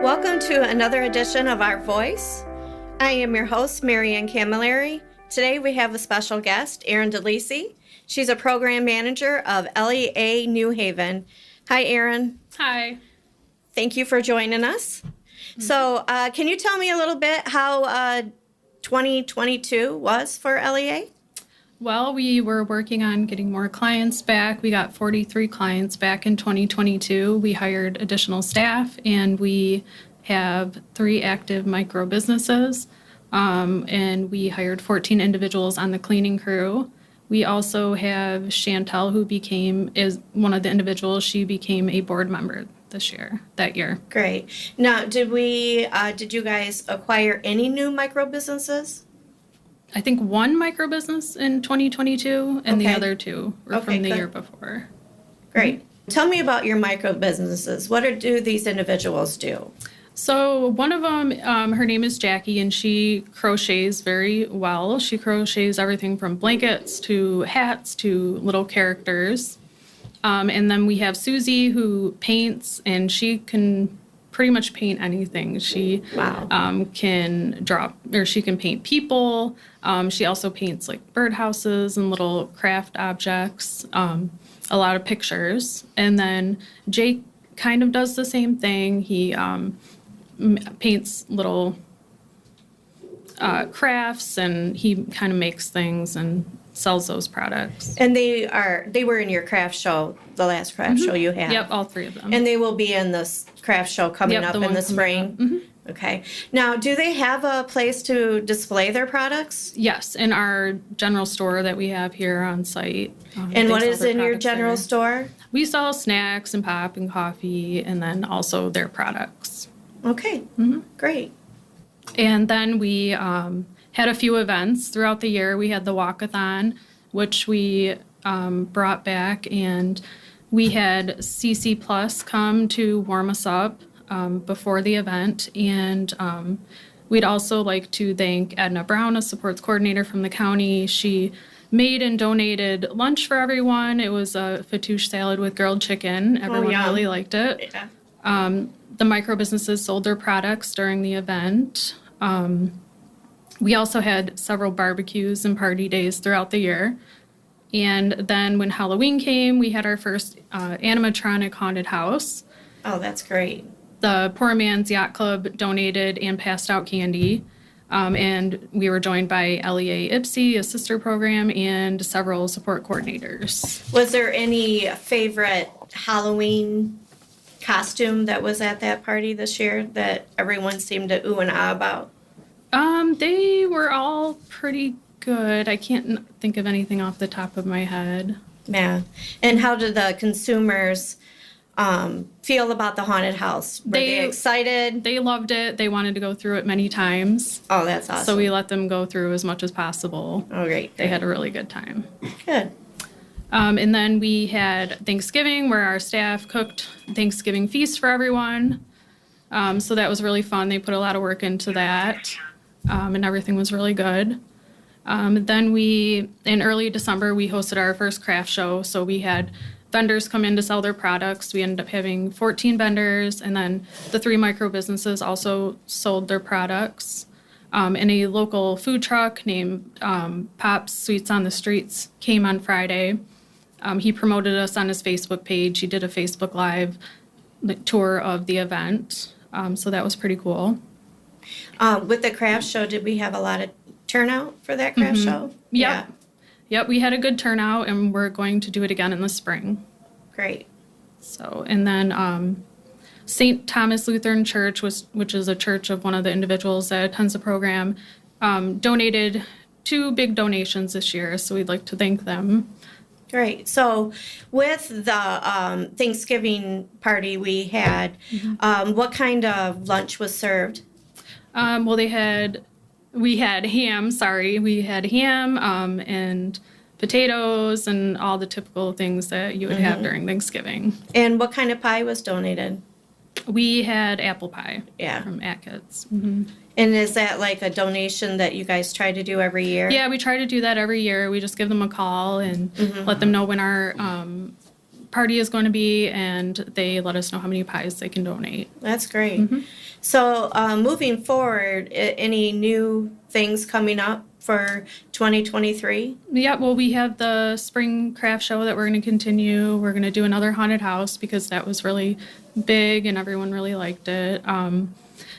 Welcome to another edition of Our Voice. I am your host, Marianne Camilleri. Today we have a special guest, Erin D. She's a program manager of LEA New Haven. Hi, Erin. Hi. Thank you for joining us. So can you tell me a little bit how 2022 was for LEA? Well, we were working on getting more clients back. We got 43 clients back in 2022. We hired additional staff, and we have 3 active micro businesses. And we hired 14 individuals on the cleaning crew. We also have Chantel, who is one of the individuals. She became a board member that year. Great. Now, did you guys acquire any new micro businesses? I think 1 micro business in 2022, and the Okay. other 2 were from the year before. Great. Tell me about your micro businesses. What do these individuals do? So one of them, her name is Jackie, and she crochets very well. She crochets everything from blankets to hats to little characters. And then we have Susie, who paints, and she can pretty much paint anything. She can she can paint people. She also paints like birdhouses and little craft objects, a lot of pictures. And then Jake kind of does the same thing. He paints little crafts, and he kind of makes things and sells those products. And they were in your craft show, the last craft show you had. Yep, all 3 of them. And they will be in this craft show coming up in the spring. Okay. Now, do they have a place to display their products? Yes, in our general store that we have here on site. And what is in your general store? We sell snacks and pop and coffee, and then also their products. Okay. Great. And then we had a few events throughout the year. We had the walkathon, which we brought back, and we had CC Plus come to warm us up before the event. And we'd also like to thank Edna Brown, a supports coordinator from the county. She made and donated lunch for everyone. It was a fattoush salad with grilled chicken. Everyone really liked it. Yeah. The micro businesses sold their products during the event. We also had several barbecues and party days throughout the year. And then when Halloween came, we had our first animatronic haunted house. Oh, that's great. The Poor Man's Yacht Club donated and passed out candy. And we were joined by LEA IPSI, a sister program, and several support coordinators. Was there any favorite Halloween costume that was at that party this year that everyone seemed to ooh and ah about? They were all pretty good. I can't think of anything off the top of my head. Yeah. And how did the consumers feel about the haunted house? Were they excited? They loved it. They wanted to go through it many times. Oh, that's awesome. So we let them go through as much as possible. Oh, great. They had a really good time. Good. And then we had Thanksgiving, where our staff cooked Thanksgiving feast for everyone. So that was really fun. They put a lot of work into that, and everything was really good. Then in early December, we hosted our first craft show. So we had vendors come in to sell their products. We ended up having 14 vendors, and then the 3 micro businesses also sold their products. And a local food truck named Pop's Sweets on the Streets came on Friday. He promoted us on his Facebook page. He did a Facebook Live tour of the event. So that was pretty cool. With the craft show, did we have a lot of turnout for that craft show? Yep. Yep, we had a good turnout, and we're going to do it again in the spring. Great. So, and then St. Thomas Lutheran Church, which is a church of one of the individuals that attends the program, donated 2 big donations this year, so we'd like to thank them. Great. So with the Thanksgiving party we had, what kind of lunch was served? Well, we had ham, We had ham and potatoes and all the typical things that you would have during Thanksgiving. And what kind of pie was donated? We had apple pie from Atkitt's. And is that like a donation that you guys try to do every year? Yeah, we try to do that every year. We just give them a call and let them know when our party is going to be, and they let us know how many pies they can donate. That's great. So moving forward, any new things coming up for 2023? Yeah, well, we have the spring craft show that we're going to continue. We're going to do another haunted house because that was really big and everyone really liked it.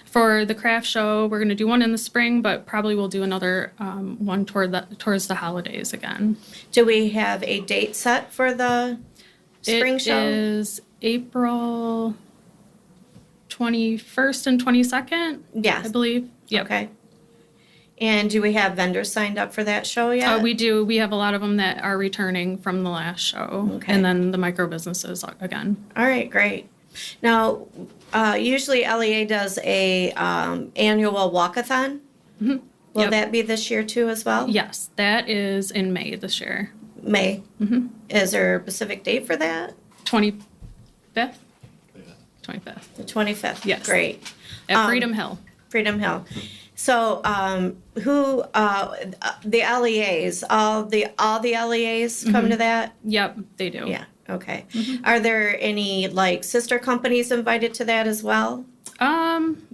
For the craft show, we're going to do one in the spring, but probably we'll do another one towards the holidays again. Do we have a date set for the spring show? It is April 21st and 22nd, Yes. I believe. Yep. Okay. And do we have vendors signed up for that show yet? We do. We have a lot of them that are returning from the last show. Okay. And then the micro businesses again. All right, great. Now, usually LEA does a annual walkathon. Will Yep. that be this year too as well? Yes, that is in May this year. May. Is there a specific date for that? 25th? 25th. The 25th. Yes. Great. At Freedom Hill. Freedom Hill. So, who the LEAs? All the LEAs come to that? Yep, they do. Yeah. Okay. Are there any like sister companies invited to that as well?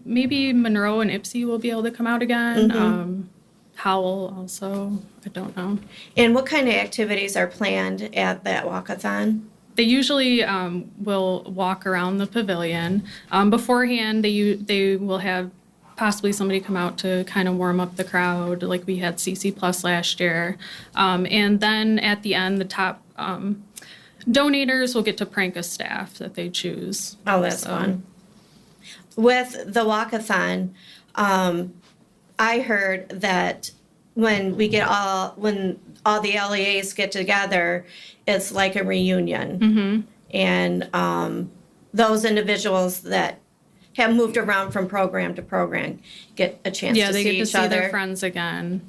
Maybe Monroe and Ipsy will be able to come out again. Howell also. I don't know. And what kind of activities are planned at that walkathon? They usually will walk around the pavilion. Beforehand, they will have possibly somebody come out to kind of warm up the crowd, like we had CC Plus last year. And then at the end, the top donators will get to prank a staff that they choose. Oh, that's fun. With the walkathon, I heard that when all the LEAs get together, it's like a reunion. And those individuals that have moved around from program to program get a chance to they see get to each see other. their friends again.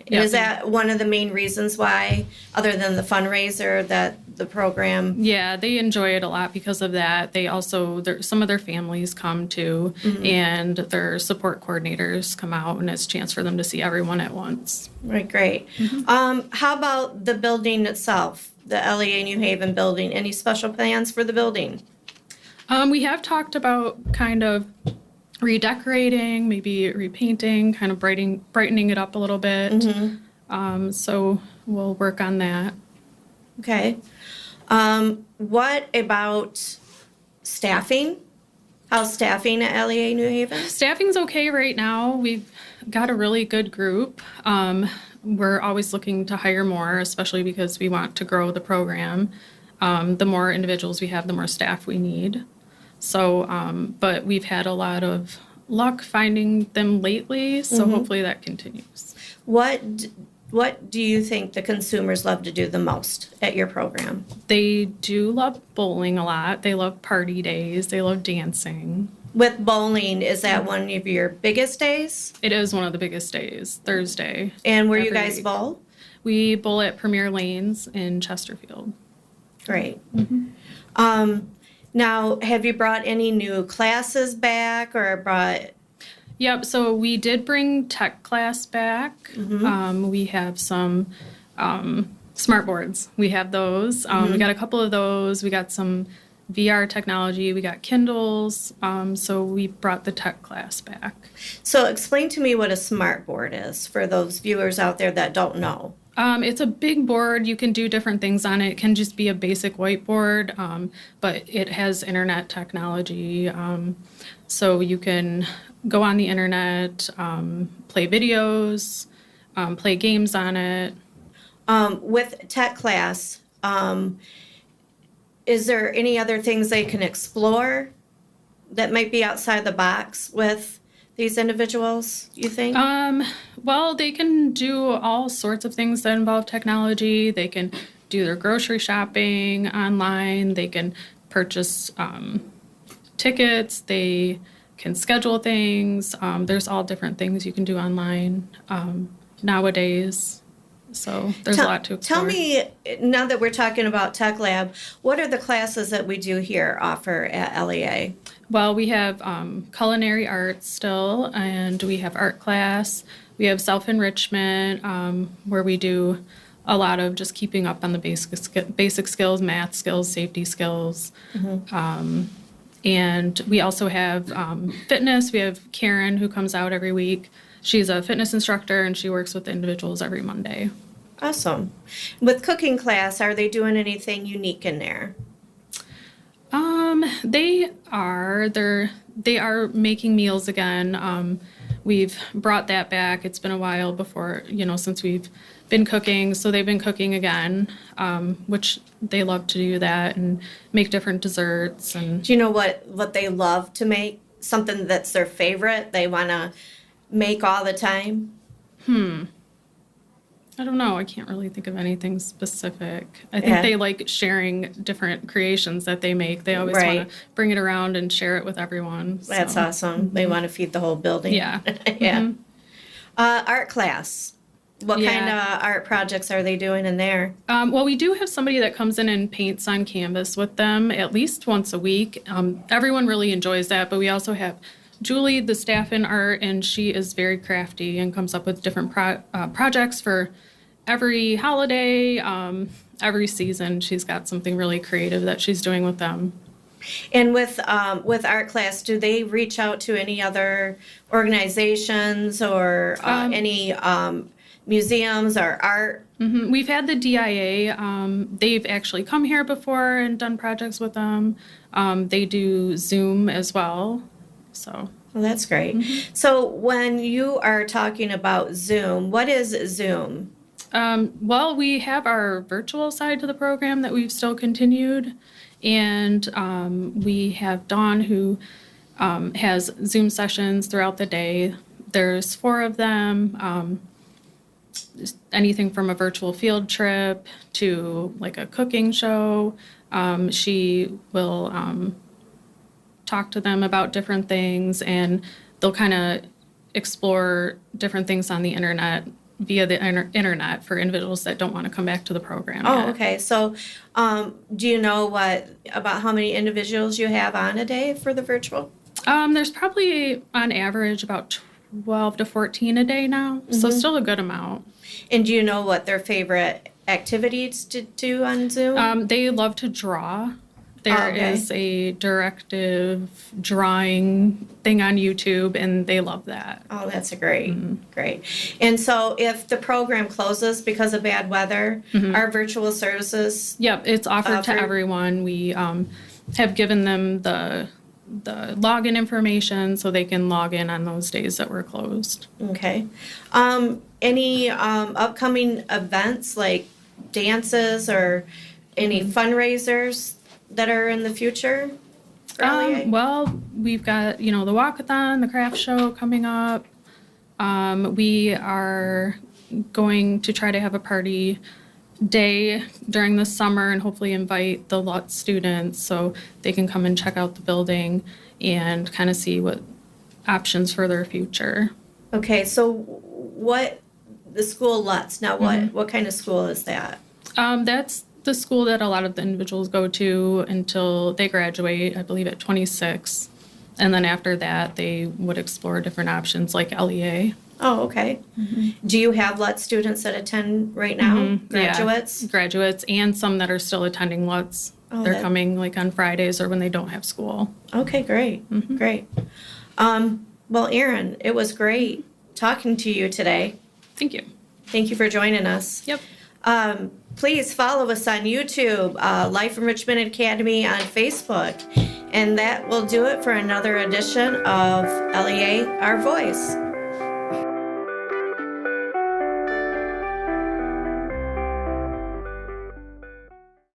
Is that one of the main reasons why, other than the fundraiser, that the program? Yeah, they enjoy it a lot because of that. They also, some of their families come too, and their support coordinators come out, and it's a chance for them to see everyone at once. Right, great. How about the building itself, the LEA New Haven building? Any special plans for the building? We have talked about kind of redecorating, maybe repainting, kind of brightening it up a little bit. So we'll work on that. Okay. What about staffing? How's staffing at LEA New Haven? Staffing's okay right now. We've got a really good group. We're always looking to hire more, especially because we want to grow the program. The more individuals we have, the more staff we need. So, but we've had a lot of luck finding them lately, so hopefully that continues. What do you think the consumers love to do the most at your program? They do love bowling a lot. They love party days. They love dancing. With bowling, is that one of your biggest days? It is one of the biggest days, Thursday. And where you every guys week. bowl? We bowl at Premier Lanes in Chesterfield. Great. Now, have you brought any new classes back or brought? Yep, so we did bring tech class back. We have some smart boards. We have those. We got a couple of those. We got some VR technology. We got Kindles. So we brought the tech class back. So explain to me what a smart board is for those viewers out there that don't know. It's a big board. You can do different things on it. It can just be a basic whiteboard, but it has internet technology. So you can go on the internet, play videos, play games on it. With tech class, is there any other things they can explore that might be outside the box with these individuals, you think? Well, they can do all sorts of things that involve technology. They can do their grocery shopping online. They can purchase tickets. They can schedule things. There's all different things you can do online nowadays. So there's a lot to explore. Tell me, now that we're talking about Tech Lab, what are the classes that we do here offer at LEA? Well, we have culinary arts still, and we have art class. We have self-enrichment, where we do a lot of just keeping up on the basic skills, math skills, safety skills. And we also have fitness. We have Karen, who comes out every week. She's a fitness instructor, and she works with individuals every Monday. Awesome. With cooking class, are they doing anything unique in there? They are. They are making meals again. We've brought that back. It's been a while before, since we've been cooking. So they've been cooking again, which they love to do that and make different desserts. And Do you know what they love to make? Something that's their favorite, they want to make all the time? I don't know. I can't really think of anything specific. I think they like sharing different creations that they make. They always want to bring it around and share it with everyone. That's awesome. They want to feed the whole building. Yeah. Yeah. Art class. What kind of art projects are they doing in there? Well, we do have somebody that comes in and paints on canvas with them at least once a week. Everyone really enjoys that, but we also have Julie, the staff in art, and she is very crafty and comes up with different projects for every holiday, every season. She's got something really creative that she's doing with them. And with art class, do they reach out to any other organizations or any museums or art? We've had the DIA. They've actually come here before and done projects with them. They do Zoom as well. So. Well, that's great. So when you are talking about Zoom, what is Zoom? Well, we have our virtual side to the program that we've still continued. And we have Dawn, who has Zoom sessions throughout the day. There's 4 of them. Anything from a virtual field trip to like a cooking show. She will talk to them about different things, and they'll kind of explore different things on the internet via the internet for individuals that don't want to come back to the program yet. Okay. So do you know about how many individuals you have on a day for the virtual? There's probably on average about 12 to 14 a day now, so still a good amount. And do you know what their favorite activities to do on Zoom? They love to draw. There is a directive drawing thing on YouTube, and they love that. Oh, that's great. And so if the program closes because of bad weather, our virtual services? Yep, it's offered to everyone. We have given them the login information so they can log in on those days that we're closed. Okay. Any upcoming events like dances or any fundraisers that are in the future? Well, we've got, the walkathon, the craft show coming up. We are going to try to have a party day during the summer and hopefully invite the LUT students so they can come and check out the building and kind of see what options for their future. Okay, so the school LUTs, now what kind of school is that? That's the school that a lot of the individuals go to until they graduate, I believe at 26. And then after that, they would explore different options like LEA. Oh, okay. Do you have LUT students that attend right now? Graduates? Yeah, graduates and some that are still attending LUTs. They're coming like on Fridays or when they don't have school. Okay, great. Great. Well, Erin, it was great talking to you today. Thank you. Thank you for joining us. Yep. Please follow us on YouTube, Life Enrichment Academy on Facebook. And that will do it for another edition of LEA Our Voice.